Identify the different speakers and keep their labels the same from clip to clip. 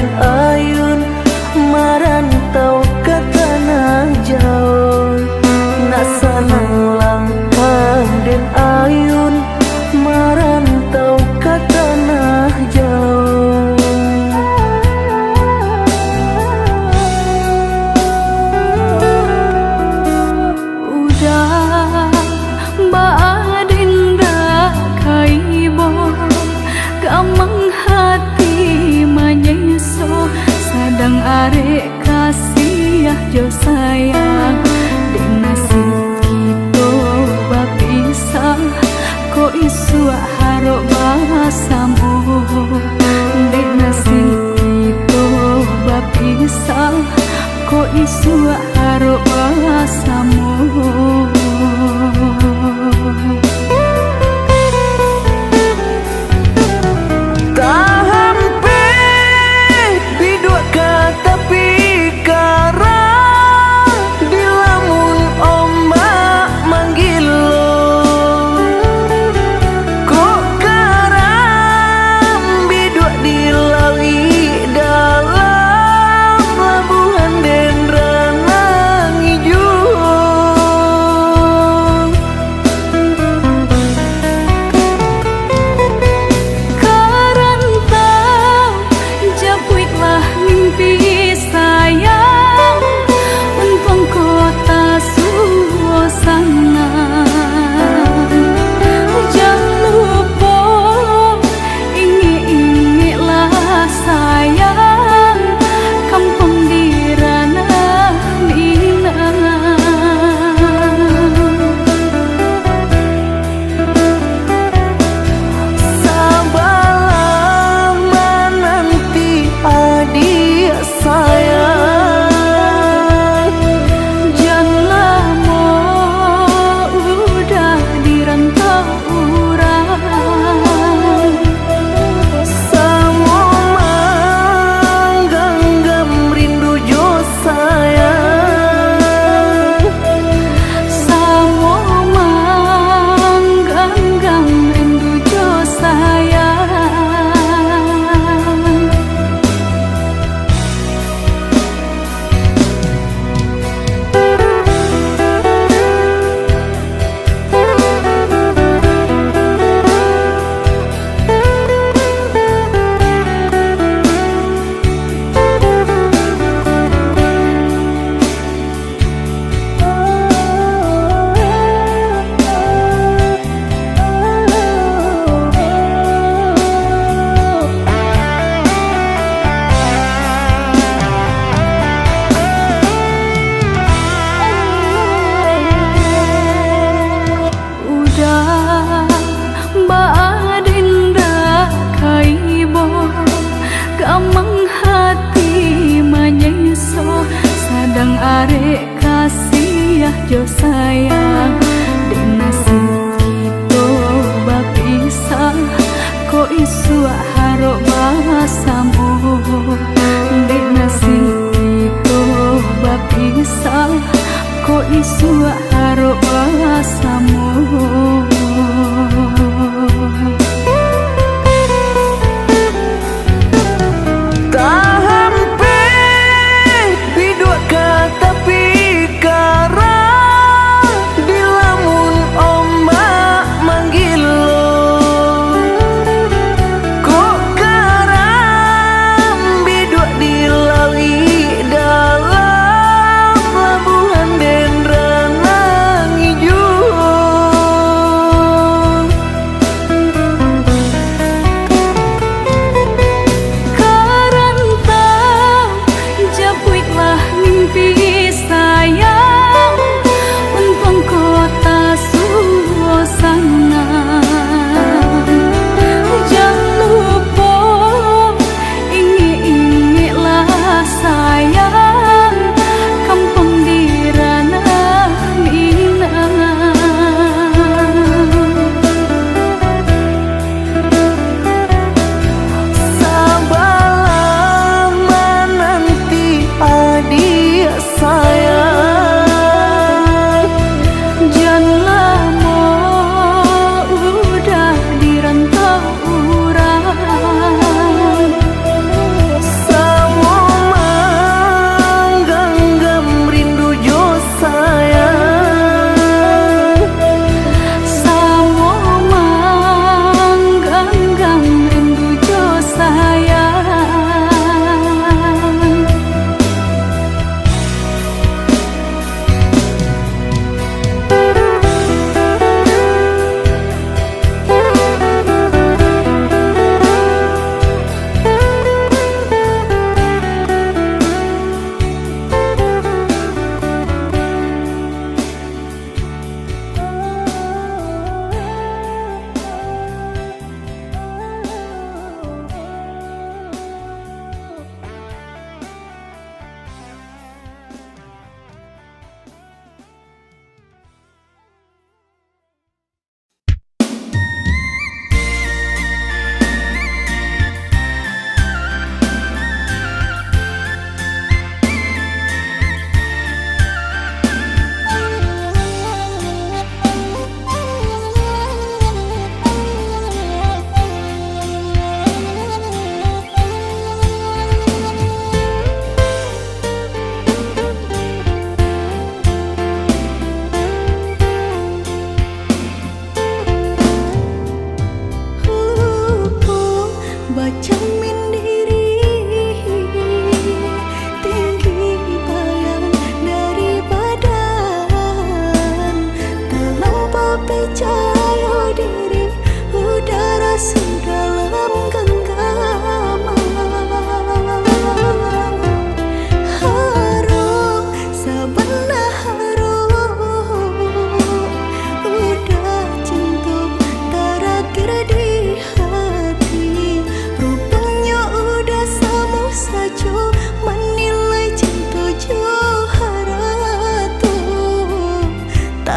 Speaker 1: den ayun marantau ke tanah jauh. Nak sanang langkah den ayun marantau ke tanah jauh.
Speaker 2: Udah baadinda kaibo kamang hati manyeso sadang arek kasih jo sayang dek nasib kita bapisah ko isu harok basamu dek nasib kita bapisah ko isu harok basamu. Kamang hati manyeso sadang arek kasih jo sayang dek nasib kita bapisah ko isu harok basamu dek nasib kita bapisah ko isu harok basamu.
Speaker 1: Labuhan den rana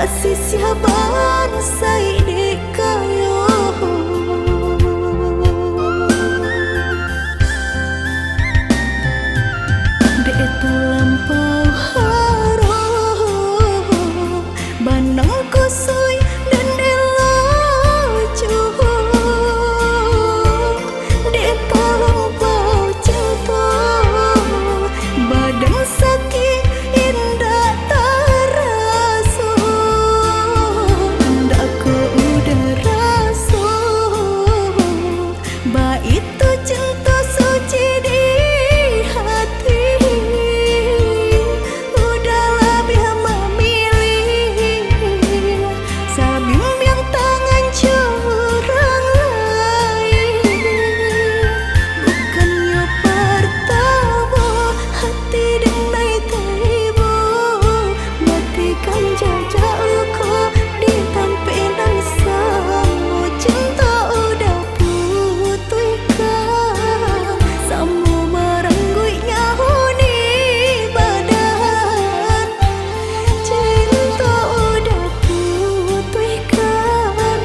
Speaker 1: sisiaban sai di kayo de itu lampau harum banang kusui dan elacu de lampau cinta badan sakit indah tarasu ndak ku udah rasu ba itu cinta suci di hati udah lebih memilih sabimbing tangan curang lain bukannya pertama hati denai tiba matikan jajak luka di tampilan samu cinta udah putihkan samu merenggui nyahuni badan cinta udah putihkan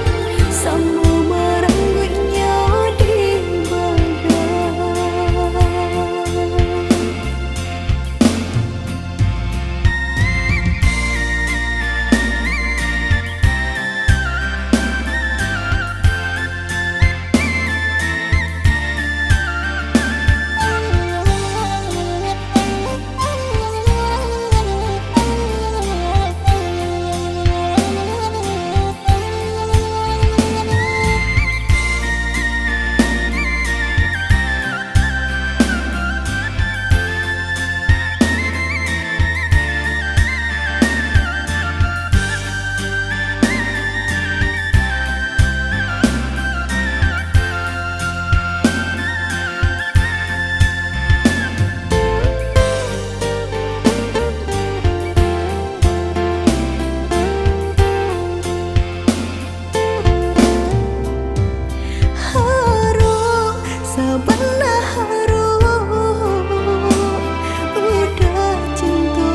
Speaker 1: samu merenggui nyawa di badan. Harum, sabana harum udah cinta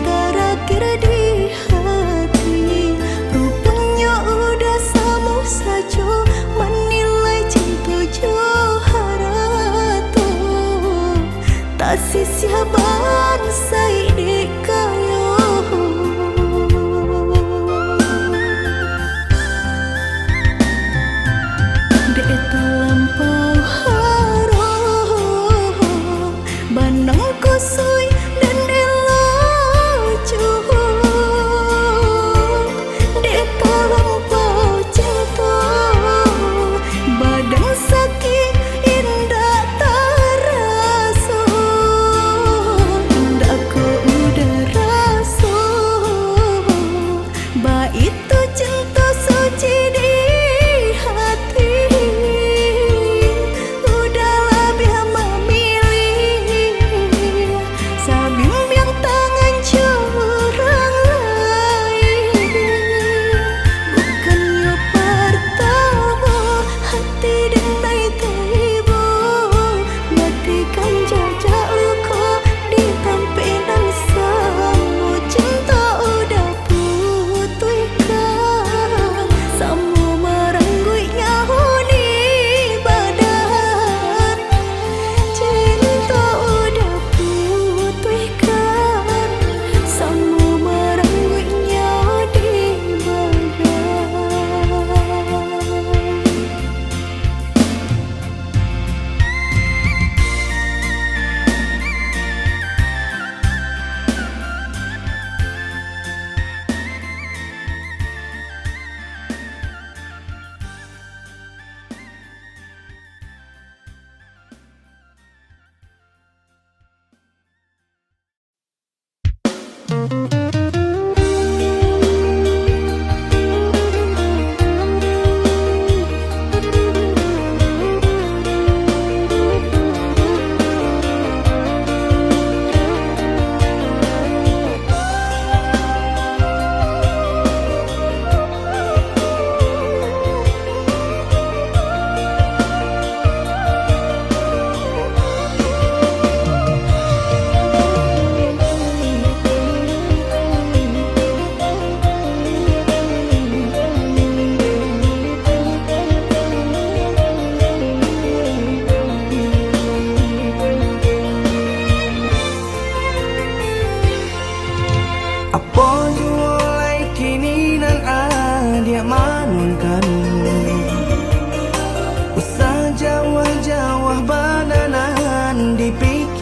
Speaker 1: terakhir di hati rupanya udah sama saja menilai cinta Joharato tak sisiaban sai di kayo de itu lampau harum banang kusui dan elacu de lampau cinta badan sakit indah tarasu ndak ku udah rasu ba itu cinta suci di hati udah lebih memilih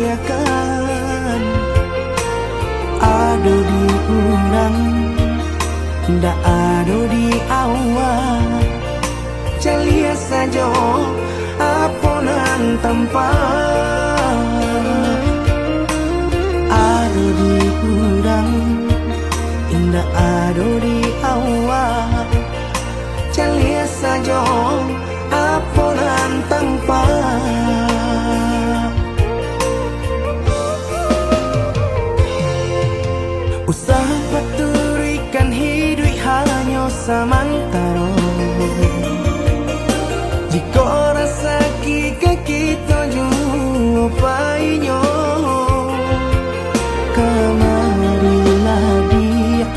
Speaker 3: memikirkan ado di urang ndak ado di awak calia saja aponan tanpa ado di urang ndak ado di awak calia saja aponan tanpa usaha paturikan hidup hanya samantara jika rasa kita jumpainya kamarilah dia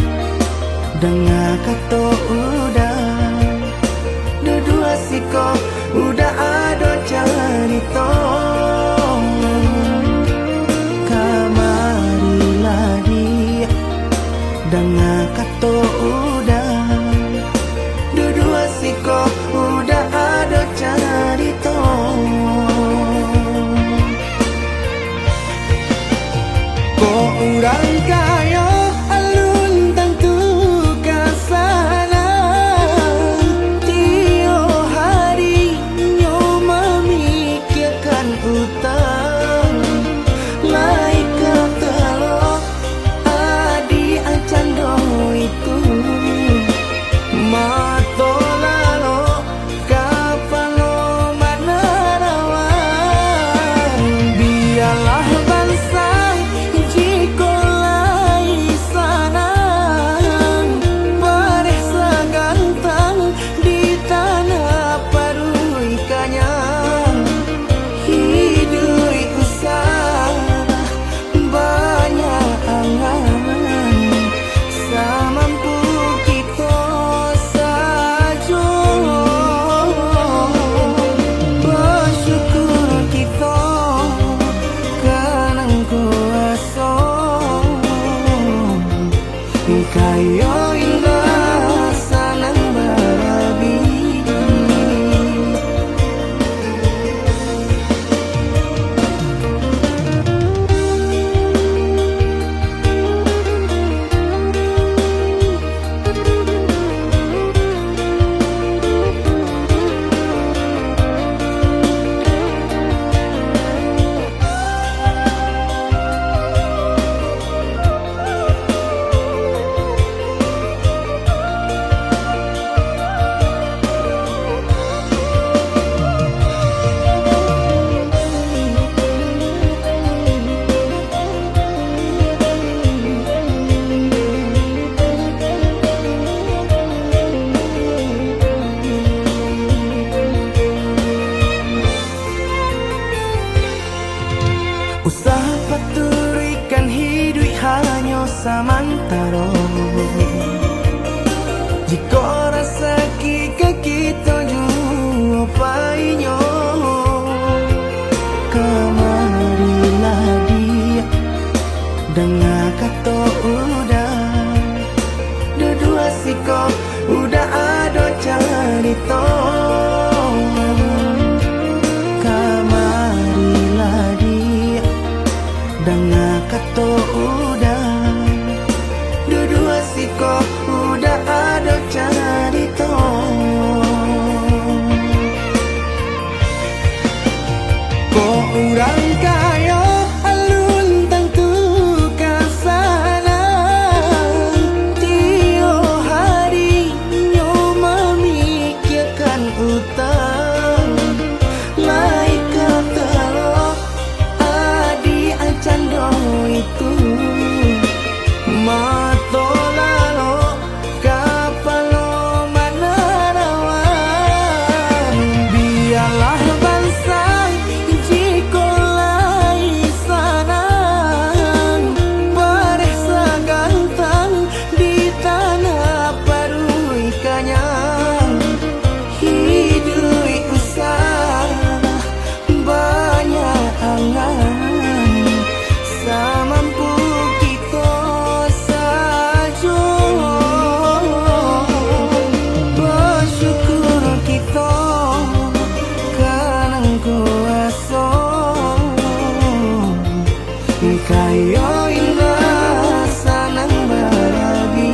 Speaker 3: dengan kata udah dua siko udah ada cerita kamarilah dia dengan kata udah dua siko udah ada cerita kok urang kaya alun tentu kasana tio hari nyo memikirkan utang laik ketelo adi acan do itu mato lalo kapalo manarawan biarlah bangsa jiko lai sana beresa gantang di tanah parui kanyang hidup usah banyak angan samampu kita saja bersyukur kita kanang kuasa kaya indah sanang barabi usaha paturikan hidup hanya samantara jika rasa kita jumpainya kamarilah dia dengan kata udah dua siko udah ada cerita kamarilah dia dengan kata udah dua siko udah ada cerita kok urang kaya alun tentu kasana tio hari nyo memikirkan utang laik ketelo adi acan do itu Kayo indah sanang barabi.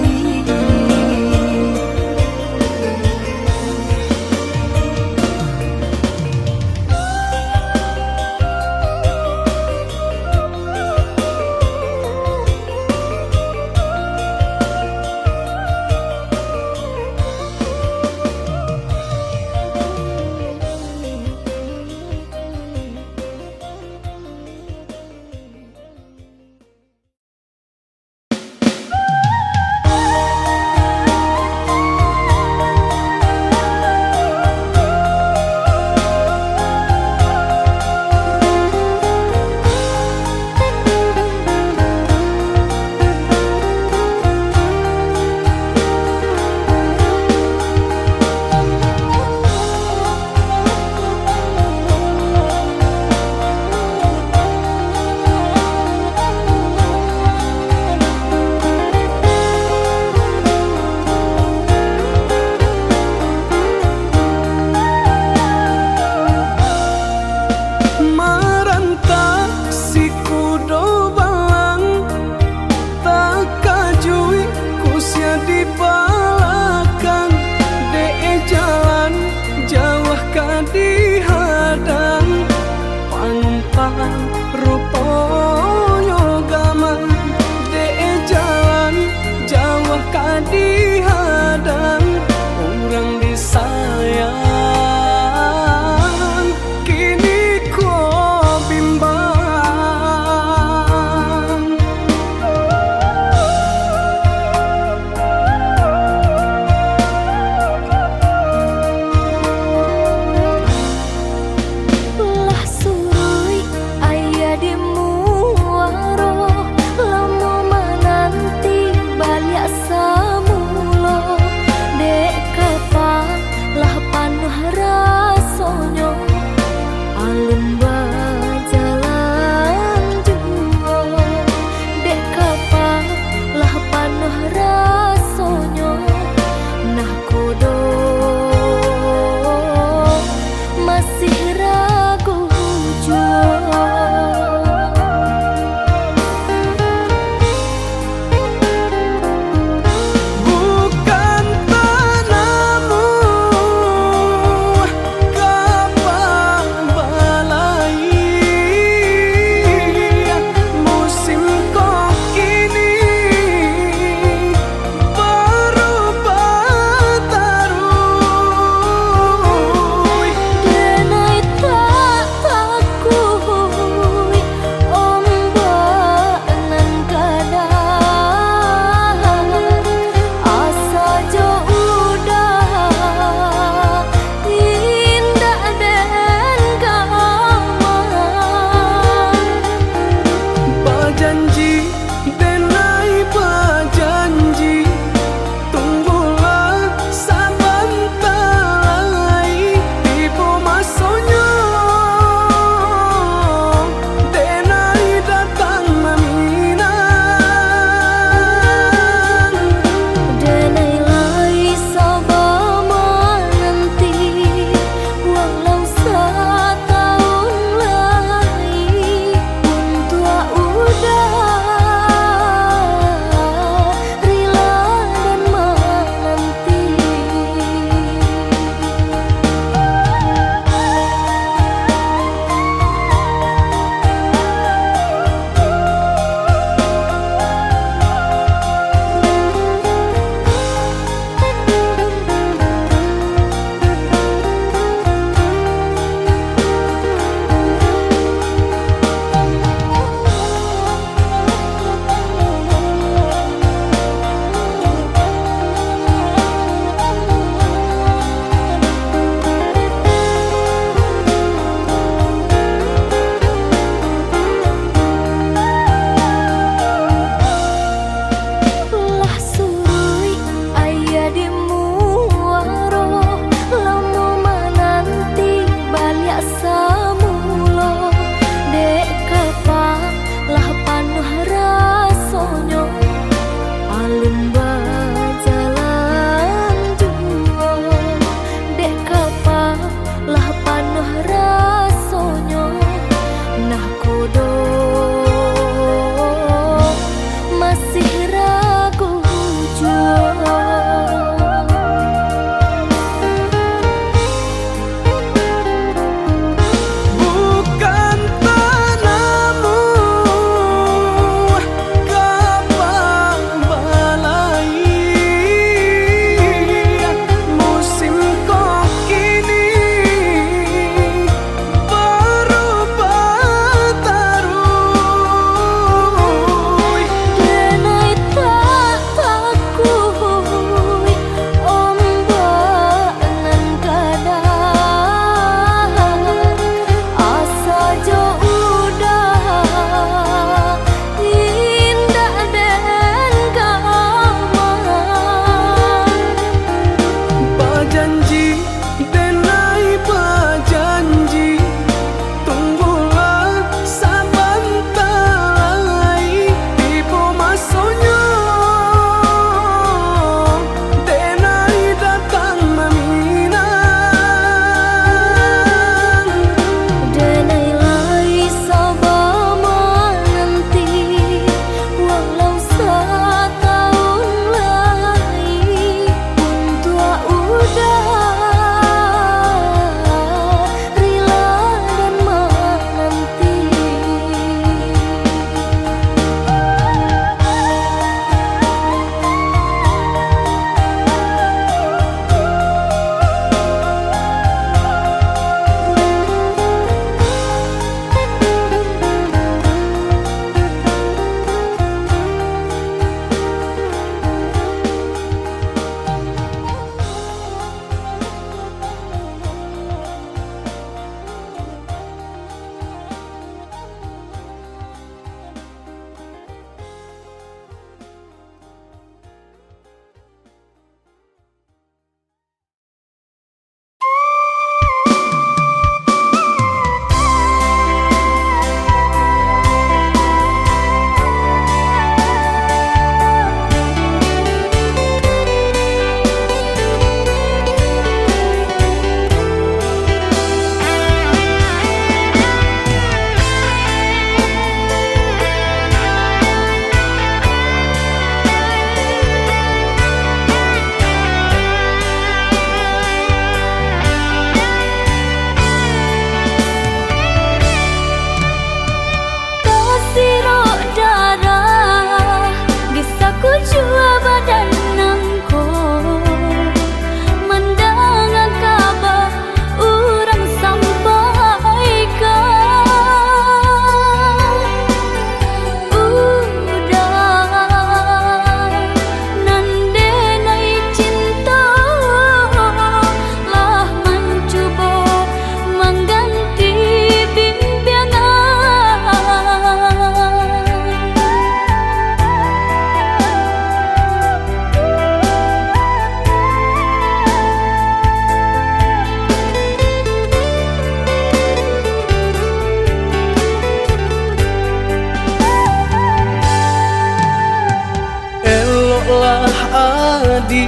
Speaker 3: adi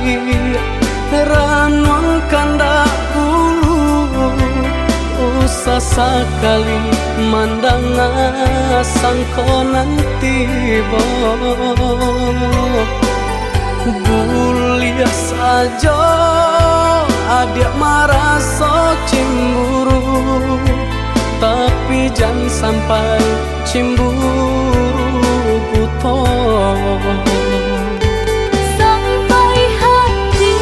Speaker 3: ranong kanda ulu usah sekali mandang sangkonan tiba guliah saja adik merasa cemburu tapi jangan sampai cemburu buta
Speaker 2: sampai hati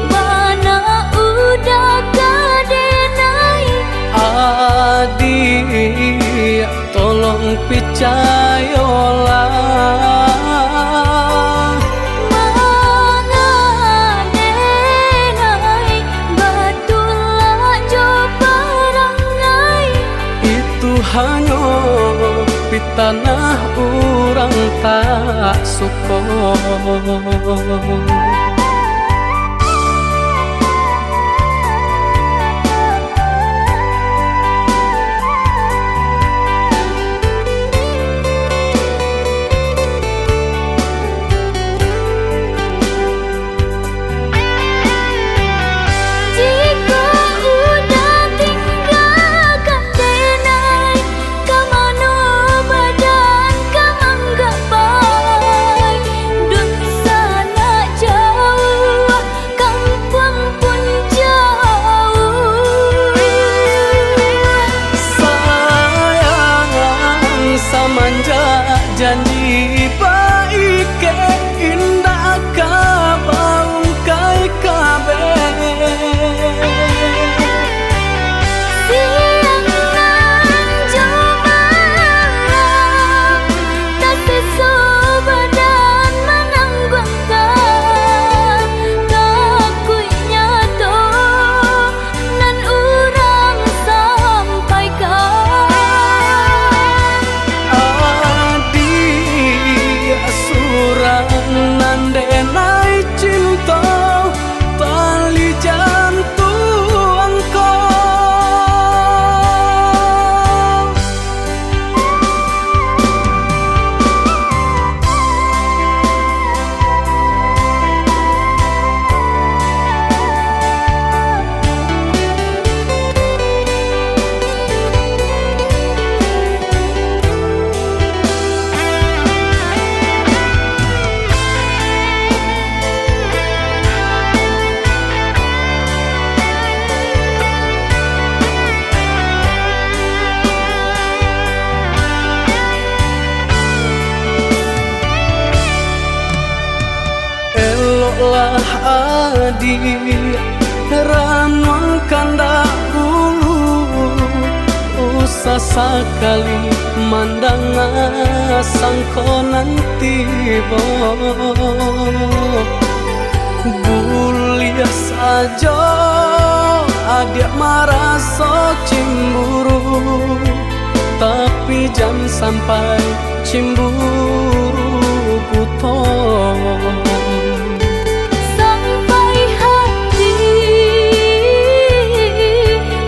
Speaker 2: mana udah kadenai
Speaker 3: adik tolong percayalah hanya di tanah orang tak suka janji baik ke indah kabau kai kabe
Speaker 2: siang nan jemaah tak sesubadan menanggungkan kakunya to nan urang sampaikan
Speaker 3: nandenai cinta tali jantungku eloklah adi ranong kanda ulu usah sekali mandang sangkonan tiba guliah saja adik merasa cemburu tapi jangan sampai cemburu buta
Speaker 2: sampai hati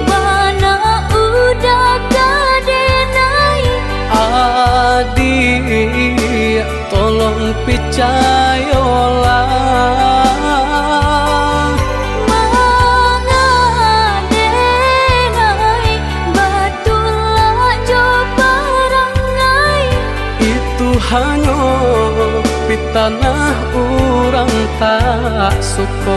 Speaker 2: mana udah kadenai
Speaker 3: adik tolong percayalah hanya di tanah orang tak suka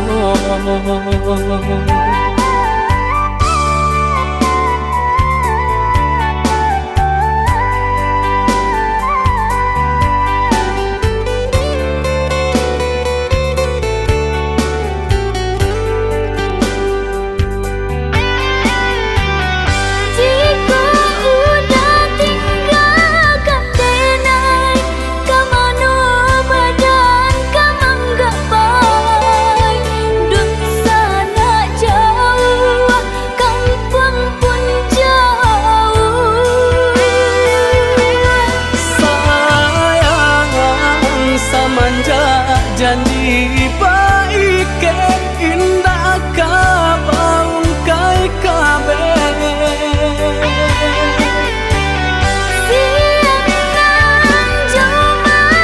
Speaker 3: janji baik ke indah kabau kai kabe
Speaker 2: siang nan jemaah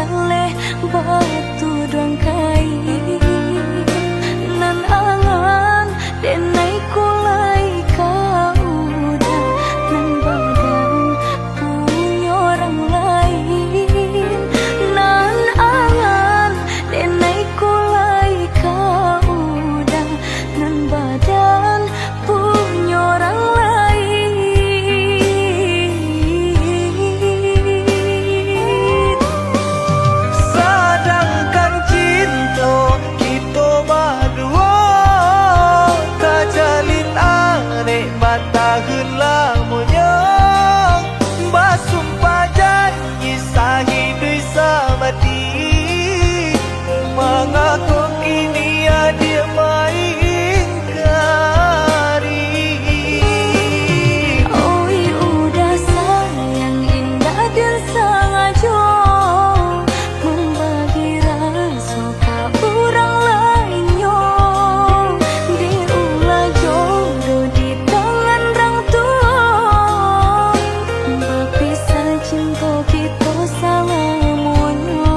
Speaker 2: jale batu doang kai nan angan denai kulai kau udah nan badan punya orang lain nan angan denai kulai kau udah nan badan punya orang lain.
Speaker 3: Sedangkan cinta kita berdua tak jalin aneh mata helamunya basumpah janji sahidui samati mengaku kini dia mengingkari.
Speaker 2: Oi udah sayang indah dan sengaja membagi rasa ke orang lainnya diulah jodoh di tangan orang tua berpisah cinta kita selamanya.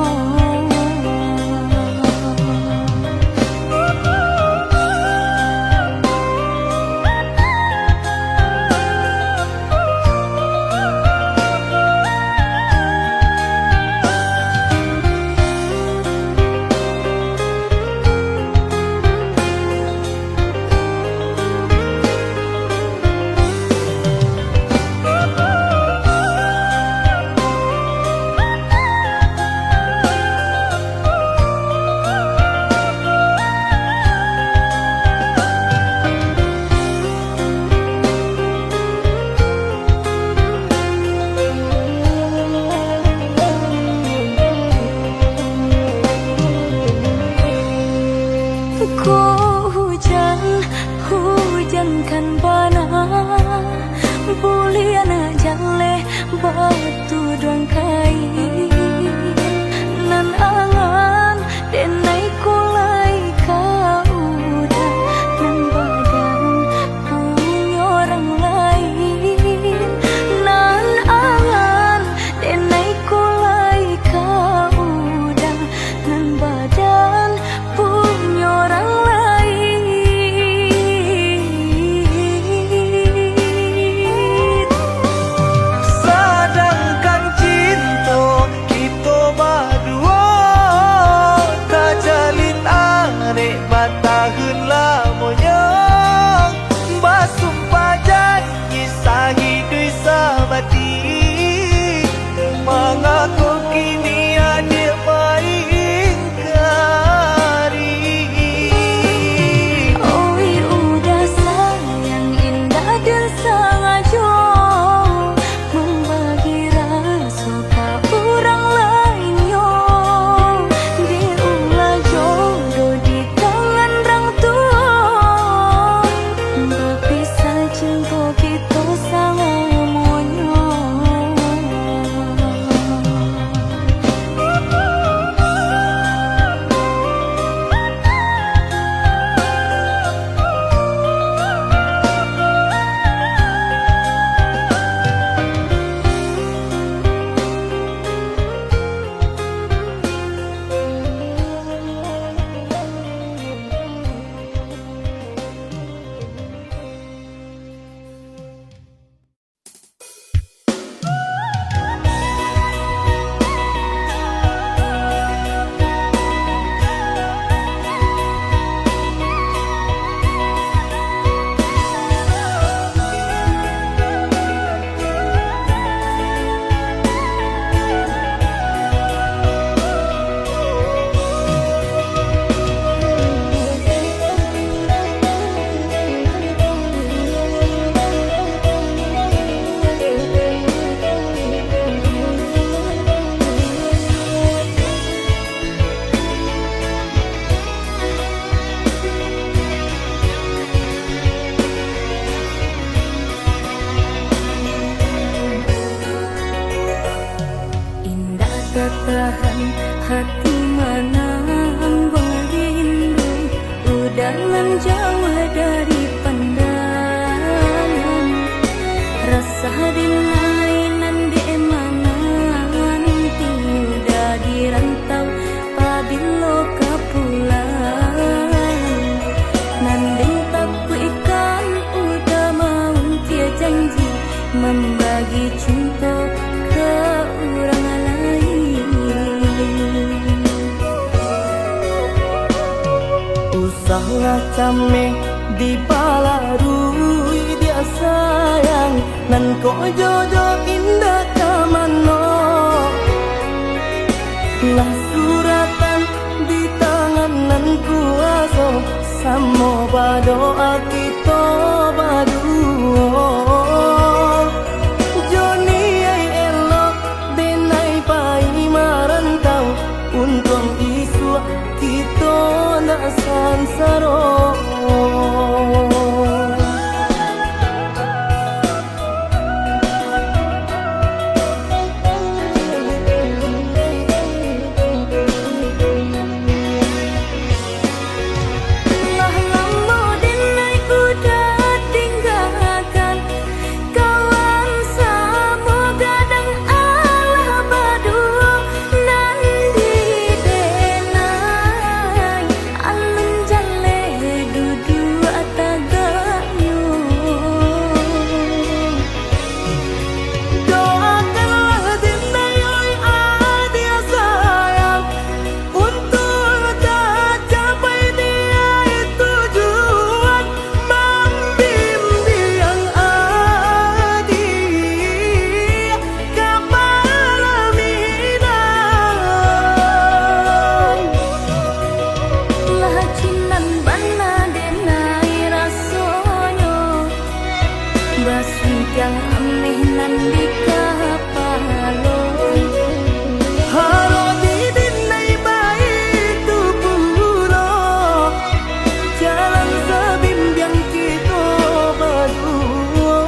Speaker 2: Kau hujan, hujankan bana bulian jale batu doang kai nan angan denai kulai kau udah nan badan punya orang lain nan angan denai kulai kau udah nan badan punya orang lain.
Speaker 3: Sedangkan cinta kita berdua tak jalin aneh mata helamunya basumpah janji sahidui samati mengaku kini dia mengingkari.
Speaker 2: Oi udah sayang indah dan sengaja membagi rasa ke orang lainnya diulah jodoh di tangan orang tua berpisah cinta kita selamanya. Tahan hati mana berindu udangan jauh dari pandangan rasa dinainan di emangan tiuda dirasa
Speaker 3: came di palarui dia sayang nan ko jojo indah kamano lah suratan di tangan nan kuaso samo badoa kita baduo Joni ay elo denai pai marantau untung isu kita na sansaro yang aneh nan di kapalon halo di dinai baik tu pulo jalan sebimbiang kita berdua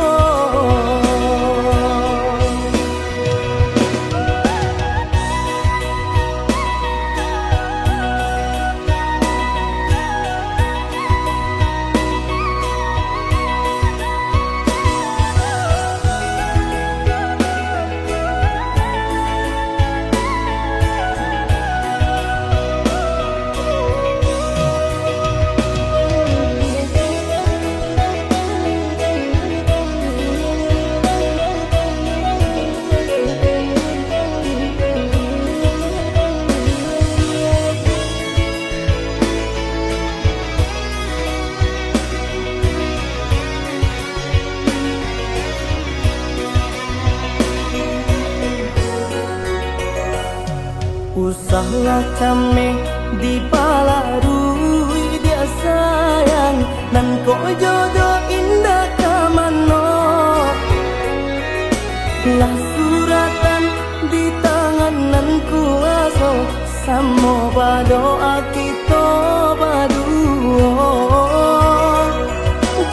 Speaker 3: Usahlah came di palarui dia sayang nan ko jodoh indah kamano lah suratan di tangan nan kuaso samo badoa kita baduo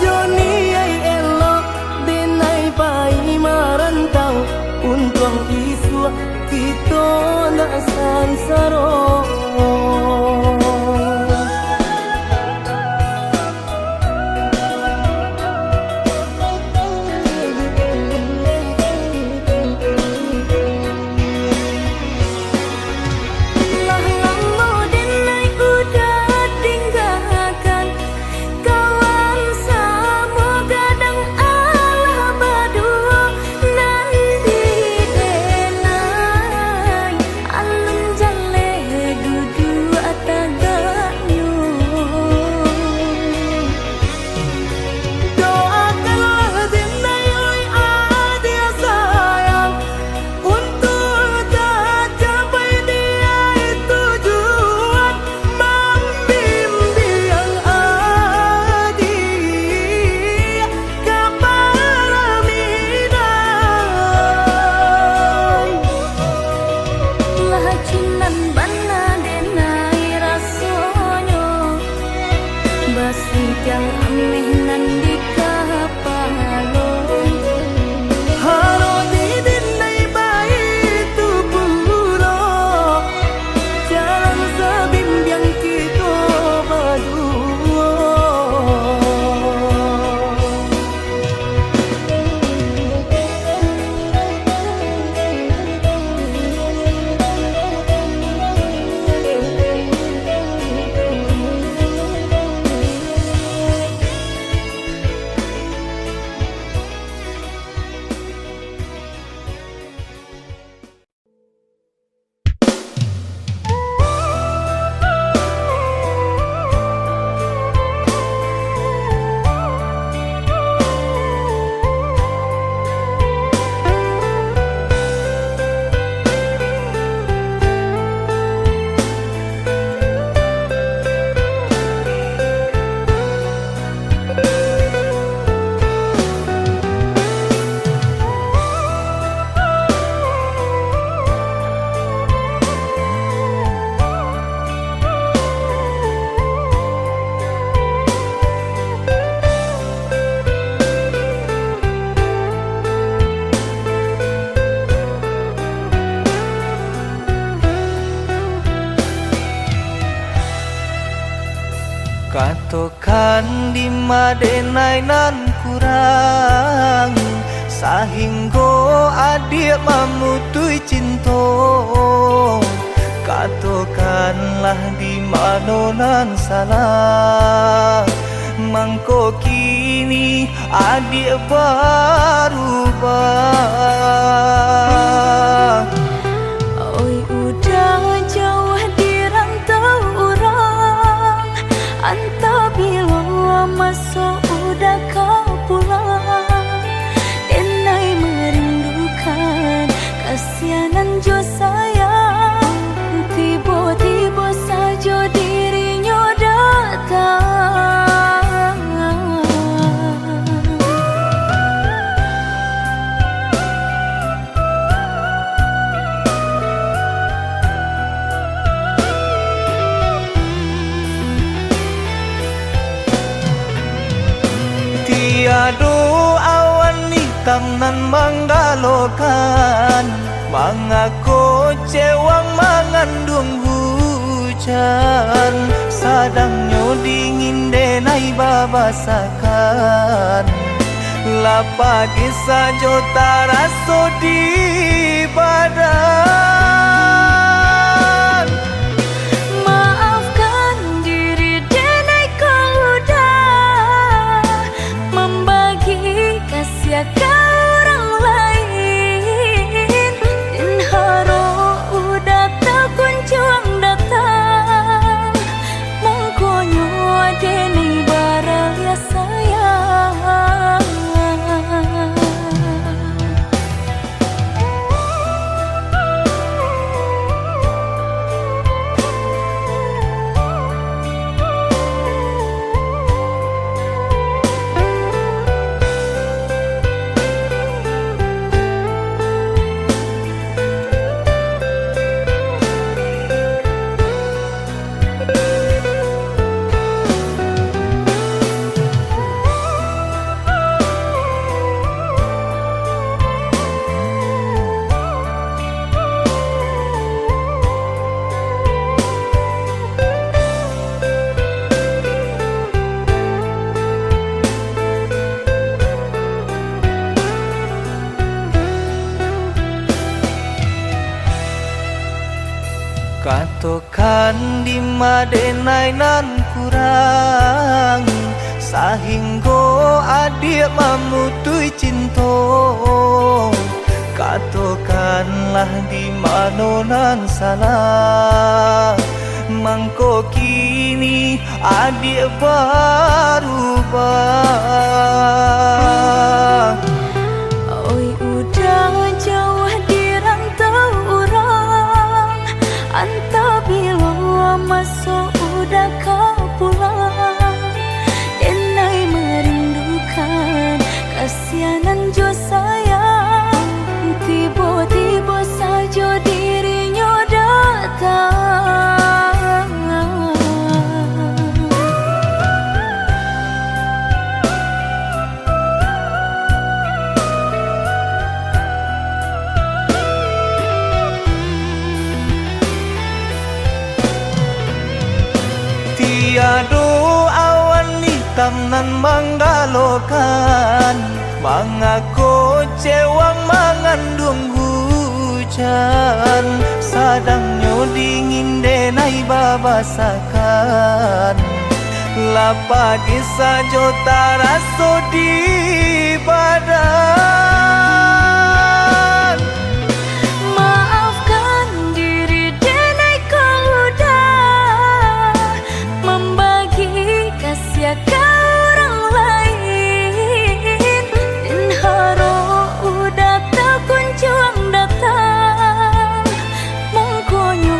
Speaker 3: Joni ay elo denai pai marantau untung isu kita na sansaro
Speaker 2: Alun jalle dudu
Speaker 3: Katokan di madenai nan kurang sahingga adik mamutui cinta. Katokanlah di mana nan salah, mangko kini adik berubah.
Speaker 2: Oi udah jauh di rantau orang, antah bila masuk udah kau pulang. Denai merindukan kasihanan jo sayang, tiba-tiba saja dirinya datang.
Speaker 3: Tiada awan hitam nan menggalokan, mengaku cewang mengandung hujan. Sadangnya dingin denai babasakan, lapagi saja taraso di badan.
Speaker 2: Maafkan diri denai kau udah membagi kasih ke orang lain. Dan haro udah tak kunjung datang, mengkonyo denai baralia sayang.
Speaker 3: Katokan di madenai nan kurang sahingga adik mamutui cinta. Katokanlah di mana nan salah, mangko kini adik berubah.
Speaker 2: Oi udah jauh di rantau orang, antah bila masuk udah kau pulang. Denai merindukan kasihanan jo sayang, tiba-tiba saja dirinya datang.
Speaker 3: Tiada awan hitam nan menggalokan, mengaku cewang mengandung hujan. Sadangnya dingin denai babasakan, lapagi saja taraso di badan.
Speaker 2: Maafkan diri denai kau udah membagi kasih ke orang lain. Dan haro udah tak kunjung datang, mengkonyo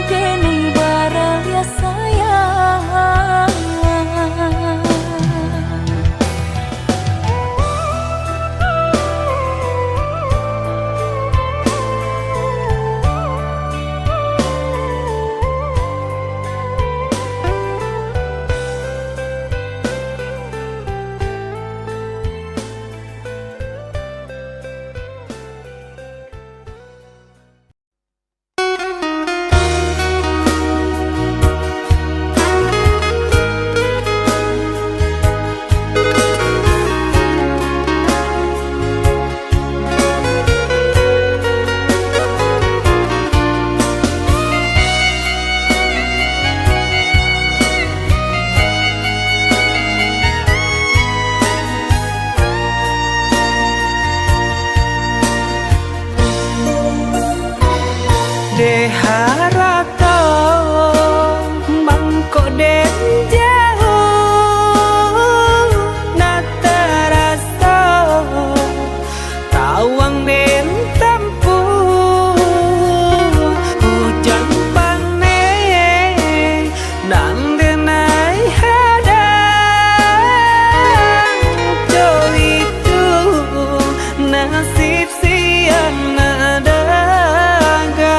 Speaker 2: denai baralia sayang.
Speaker 3: de harata bangko den jauh na terasa tawang den tempuh hujan panen dan denai hadang jo itu nasib siang nadaga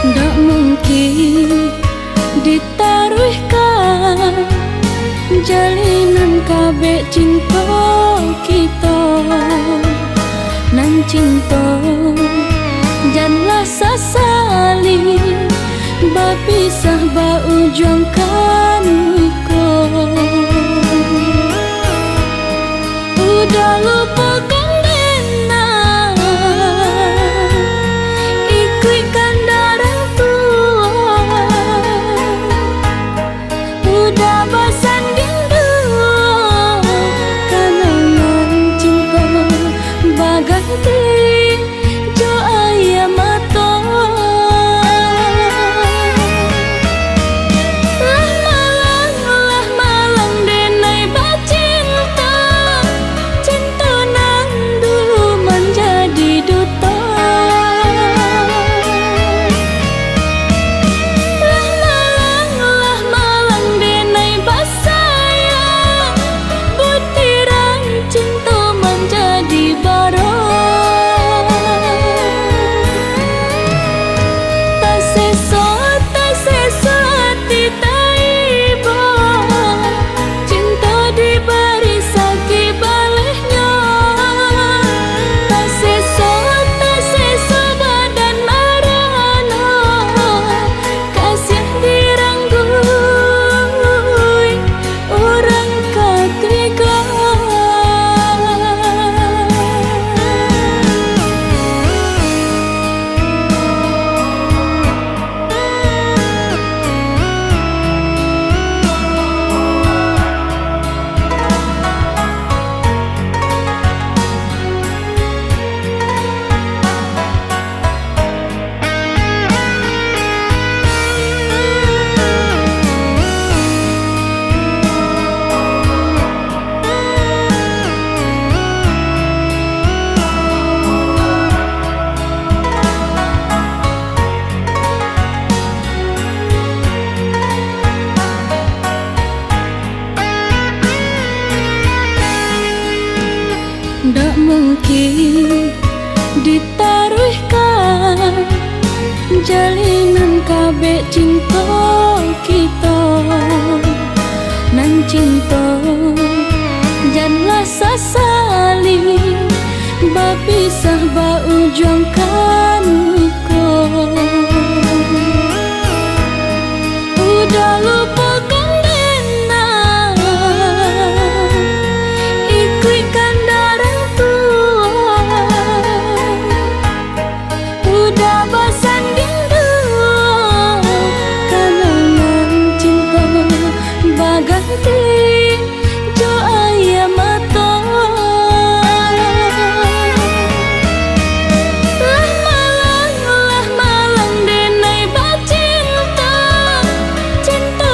Speaker 2: Nggak mungkin ditaruhkan jalinan kabeh cinta kita nan cinta janganlah sasali bapisah ba ujung kan udah lupa kan dena ikutkan darah tua udah bersanding dua kenangan cinta baganti jo ayam mata lah malang denai bacinta cinta nan dulu menjadi duta lah malang denai basayang butiran cinta menjadi barang tak seso hati taiba cinta diberi sakit balehnya tak seso badan marana kasih diranggui orang ketiga. Nggak mungkin ditaruhkan jalinan kabeh cinta kita nan cinta janganlah sasali bapisah ba ujung kan udah lupa kan dena ikutkan darah tua udah bersanding dua kenangan cinta baganti jo ayam mata lah malang denai bacinta cinta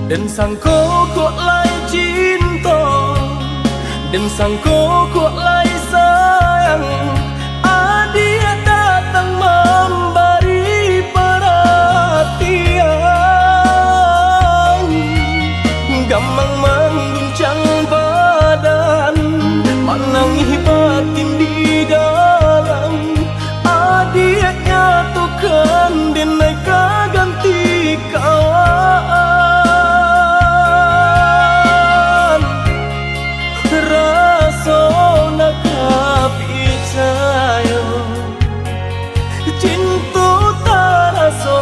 Speaker 4: dan sangko kok lai cinta, dan sangko kok lai sayang. Dia datang memberi perhatian, gampang mengguncang badan, menangis batin di dalam. Dia nyatukan deneka ganti kawan, rasa nak percaya cinta tak rasa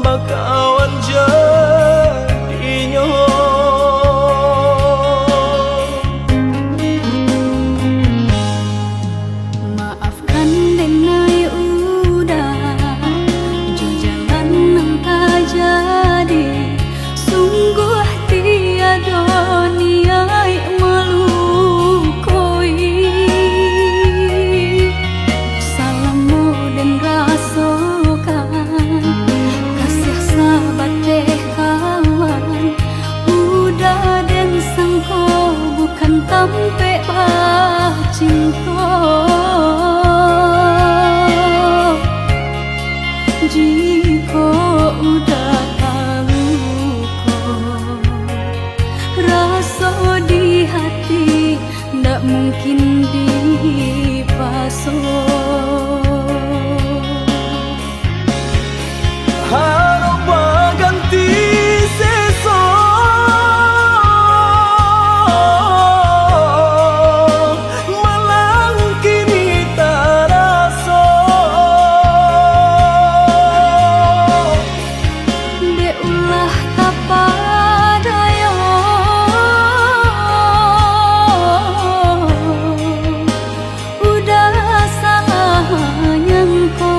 Speaker 4: bakawan jadinya.
Speaker 2: Maafkan denai udah jo jalan nang tak jadi, sungguh tiada niat melukoi. Salahmu dan rasakan kasih sahabat deh kawan, udah dan sangko bukan tampe bah cinta. Jika udah tahu kok rasa di hati, ndak mungkin dipasung.
Speaker 4: Harap ganti sesok, malang kini tak rasa.
Speaker 2: Deulah tapadaya, udah salah nyangko.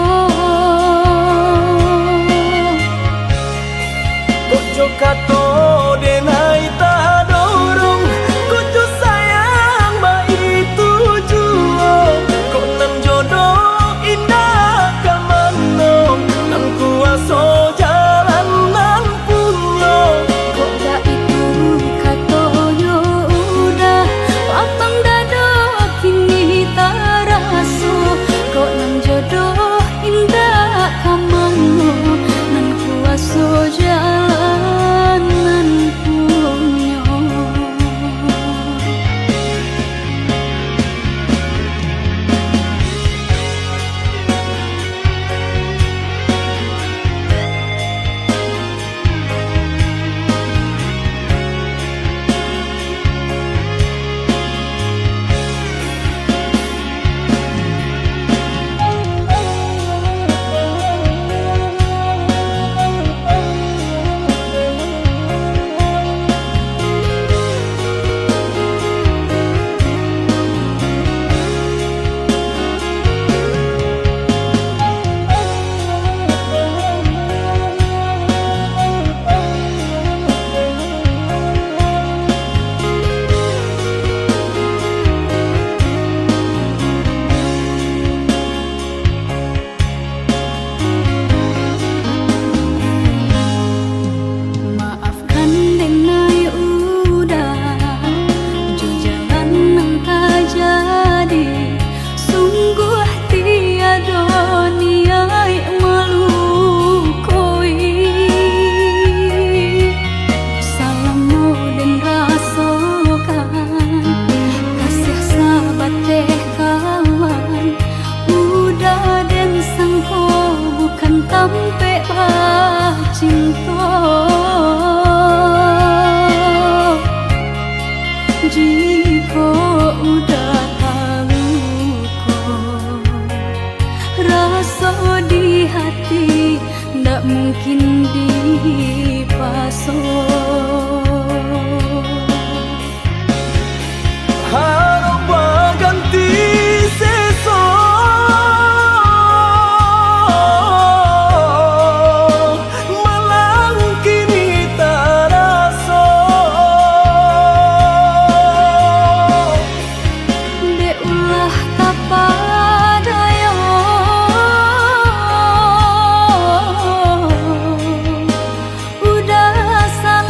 Speaker 4: Kojo kato denai tak dorong, kojo sayang ba itu jua. Kok nan jodoh indah kamano, nan kuaso jalan nan punya.
Speaker 2: Kok dah itu katonyo udah lapang dado kini tak raso. Kok nan jodoh indah kamano, nan kuaso jalan nan punya. Maafkan denai udah jo jalan nang tak jadi, sungguh tiada niat melukoi. Salahmu dan rasakan kasih sahabat deh kawan, udah dan sangko bukan tampe bah cinta. Jika udah tahu kok rasa di hati, ndak mungkin dipasung.
Speaker 4: Harap ganti sesok, malang kini tak rasa.
Speaker 2: Deulah tapadaya, udah salah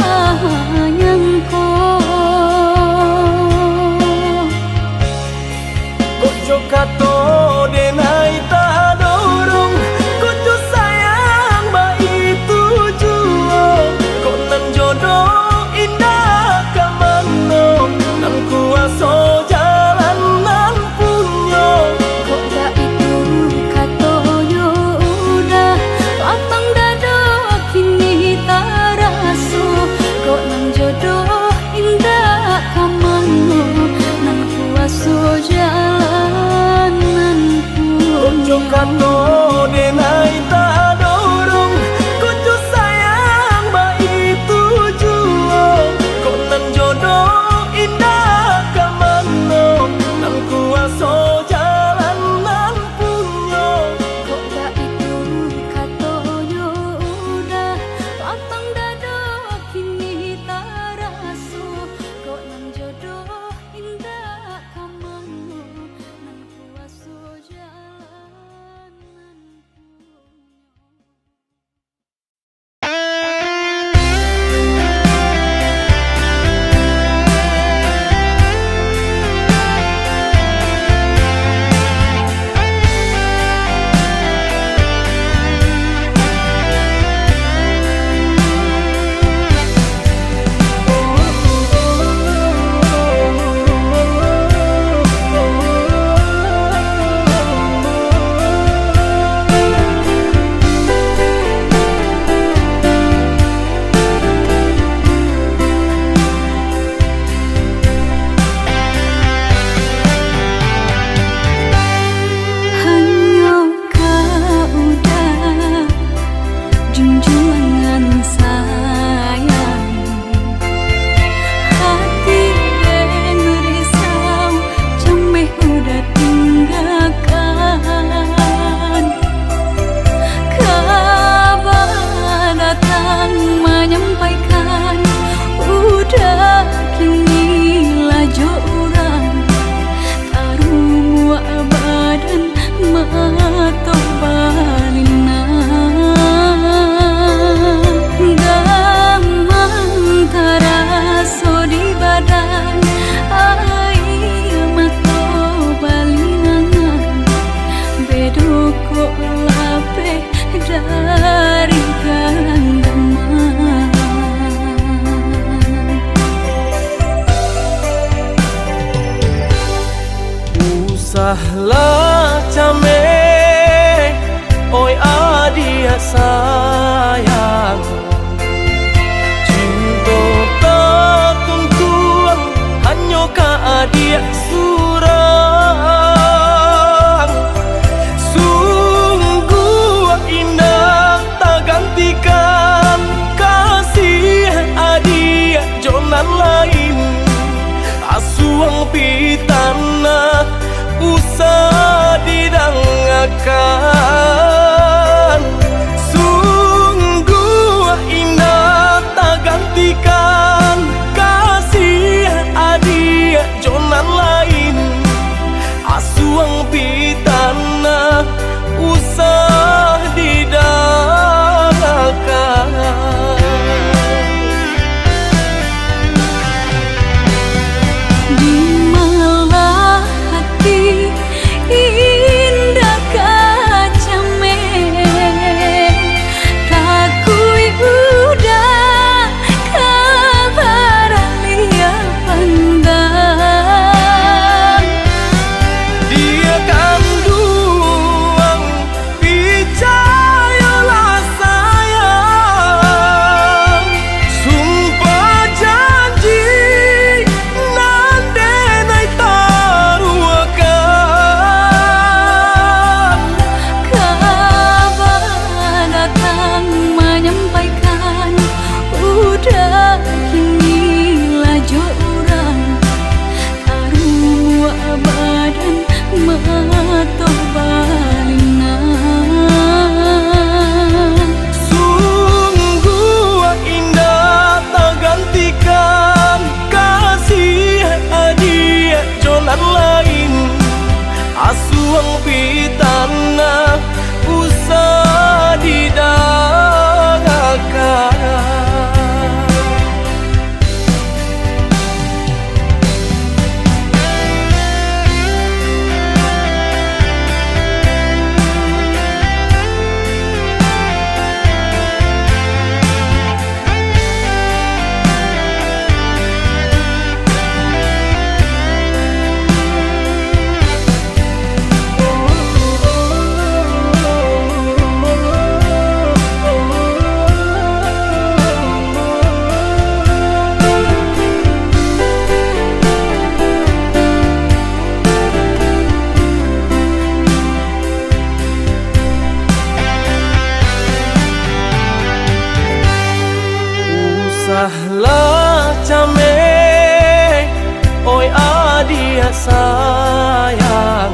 Speaker 4: sayang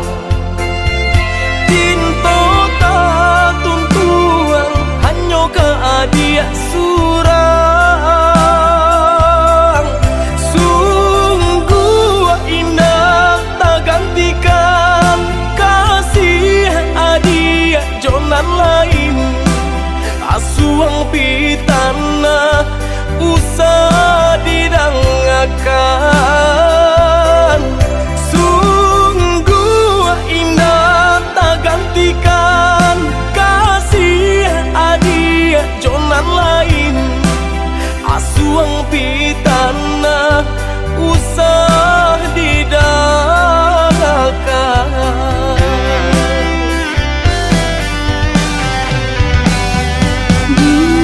Speaker 4: Tinto tak tuntuang hanya ke adia surang Sungguh indah tak gantikan kasih adia jonan lain Asuang pitana usah didangakan Sungguh indah tak gantikan kasih adia jonan lain Asuang pitana usah didangakan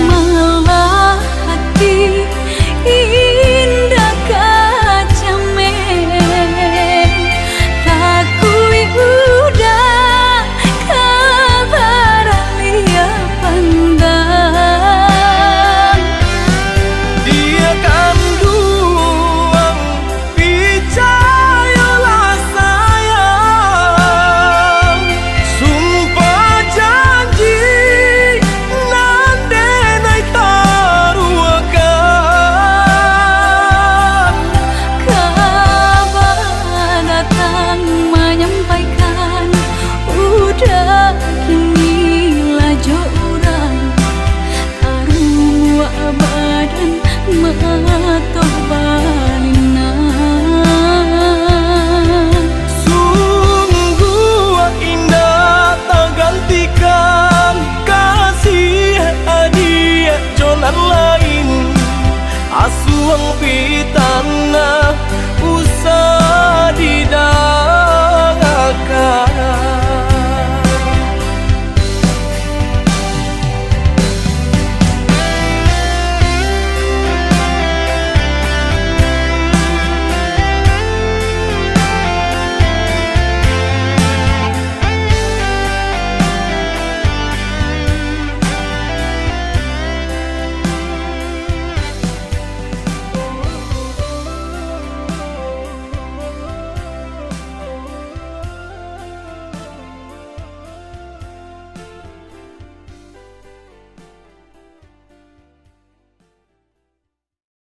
Speaker 2: Malah hati indah kacame takui udah kabar lia pandang
Speaker 4: Dia kan duang picayalah sayang Sumpah janji nandenai taruakan
Speaker 2: kabar datang menyampaikan udah kini lajo orang karua badan matong